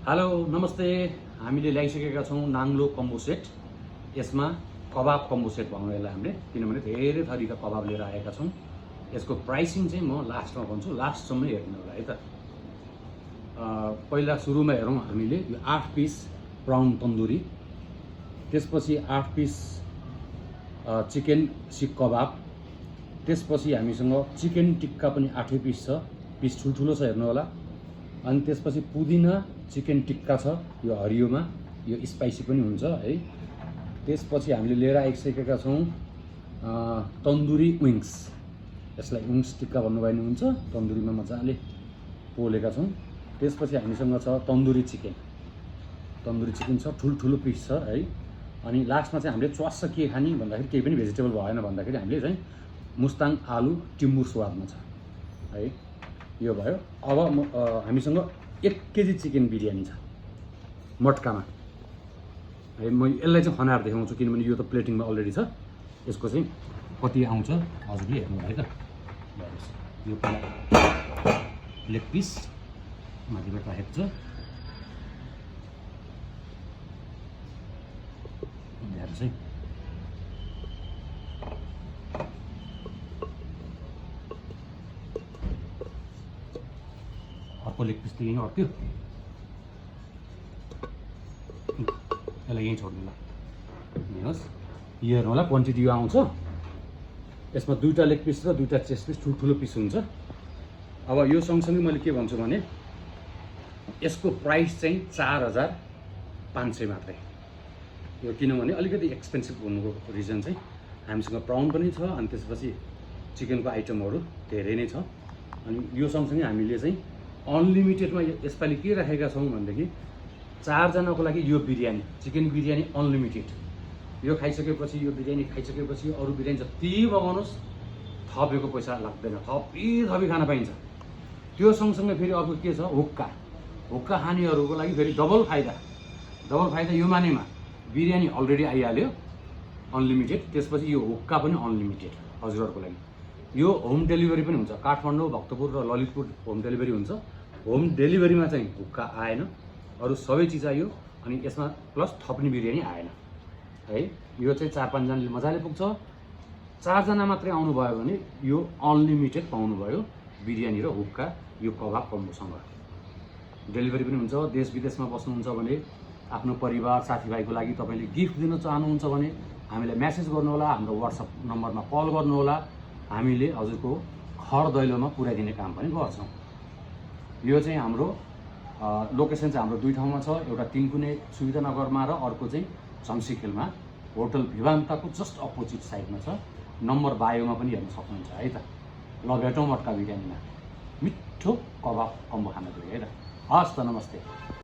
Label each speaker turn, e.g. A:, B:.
A: Hello नमस्ते। हामीले ल्याइसकेका छौँ नाङ्लो कम्बो सेट। यसमा कबाब कम्बो सेट भन्नु यसलाई हामीले, किनभने धेरै थरीका कबाब लिएर आएका छौँ। यसको प्राइसिङ चाहिँ म लास्टमा भन्छु, लास्टसम्म हेर्नु होला है त। पहिला सुरुमा हेरौँ हामीले यो 8 पिस प्राउन तन्दुरी, त्यसपछि 8 पिस चिकन सिक कबाब, त्यसपछि हामीसँग चिकन टिक्का पनि 8 पिस छ, पिस ठुल्ठुलो छ हेर्नु होला। अनि त्यसपछि पुदिना चिकन टिक्का छ, यो हरियोमा, यो स्पाइसी पनि हुन्छ है। त्यसपछि हामीले लिएर आइसकेका छौँ तन्दुरी विङ्स, यसलाई विङ्स टिक्का भन्नुभयो भने हुन्छ, तन्दुरीमा मजाले पोलेका छौँ। त्यसपछि हामीसँग छ तन्दुरी चिकन छ, ठुल्ठुलो पिस छ है। अनि लास्टमा चाहिँ हामीले च्वास्स के खाने भन्दाखेरि केही पनि भेजिटेबल भएन भन्दाखेरि हामीले चाहिँ मुस्ताङ आलु टिम्बुर स्वादमा छ है। यो भयो। अब हामीसँग 1 केजी चिकन बिरयानी छ मटकामा है। म यसलाई चाहिँ खनाएर देखाउँछु किनभने यो त प्लेटिङमा अलरेडी छ। यसको चाहिँ कति आउँछ हजुरले हेर्नु है त। यो पहिला लेग पिस माथिबाट राखेको छ, चाहिँ अर्को लेग पिस त यहीँ अट्क्यो, यसलाई यहीँ छोड्नु ल। हेर्नुहोस्, यो हेर्नु होला क्वान्टिटी यो आउँछ। यसमा 2टा लेग पिस र 2टा चेस्ट पिस ठुल्ठुलो पिस हुन्छ। अब यो सँगसँगै मैले के भन्छु भने यसको प्राइस चाहिँ 4500 मात्रै। यो किनभने अलिकति एक्सपेन्सिभ हुनुको रिजन चाहिँ हामीसँग प्राउन पनि छ, अनि त्यसपछि चिकनको आइटमहरू धेरै नै छ। अनि यो सँगसँगै हामीले चाहिँ अनलिमिटेडमा यसपालि के राखेका छौँ भनेदेखि 4 जनाको लागि यो बिरयानी, चिकन बिरयानी अनलिमिटेड। यो खाइसकेपछि, यो बिरयानी खाइसकेपछि अरू बिरयानी जति मगाउनुहोस् थपेको पैसा लाग्दैन, थपी खान पाइन्छ। त्यो सँगसँगै फेरि अर्को के छ, हुक्का खानेहरूको लागि फेरि डबल फाइदा यो मानेमा बिरयानी अलरेडी आइहाल्यो अनलिमिटेड, त्यसपछि यो हुक्का पनि अनलिमिटेड हजुरहरूको लागि। यो होम डेलिभरी पनि हुन्छ, काठमाडौँ, भक्तपुर र ललितपुर होम डेलिभरी हुन्छ। होम डेलिभरीमा चाहिँ हुक्का आएन, अरू सबै चिज आयो। अनि यसमा प्लस थप्ने बिरयानी आएन है। यो चाहिँ 4-5 जनाले मजाले पुग्छ। 4 जना मात्रै आउनुभयो भने यो अनलिमिटेड पाउनुभयो बिरयानी र हुक्का, यो कबाब कम्बोसँग। डेलिभरी पनि हुन्छ। देश विदेशमा बस्नुहुन्छ भने आफ्नो परिवार साथीभाइको लागि तपाईँले गिफ्ट दिन चाहनुहुन्छ भने हामीलाई म्यासेज गर्नुहोला, हाम्रो व्हाट्सएप नम्बरमा कल गर्नुहोला। हामीले हजुरको घर दैलोमा पुर्याइदिने काम पनि गर्छौँ। यो चाहिँ हाम्रो लोकेसन चाहिँ हाम्रो 2 ठाउँमा छ, एउटा 3 कुने सुविधानगरमा र अर्को चाहिँ झम्सीखेलमा होटल भिवान्ताको जस्ट अपोजिट साइडमा छ। नम्बर बायोमा पनि हेर्न सक्नुहुन्छ है त। ल भेटौँ मटका बिरयानीमा, मिठो कबाब कम्बो खान गयो है त। हस् त, नमस्ते।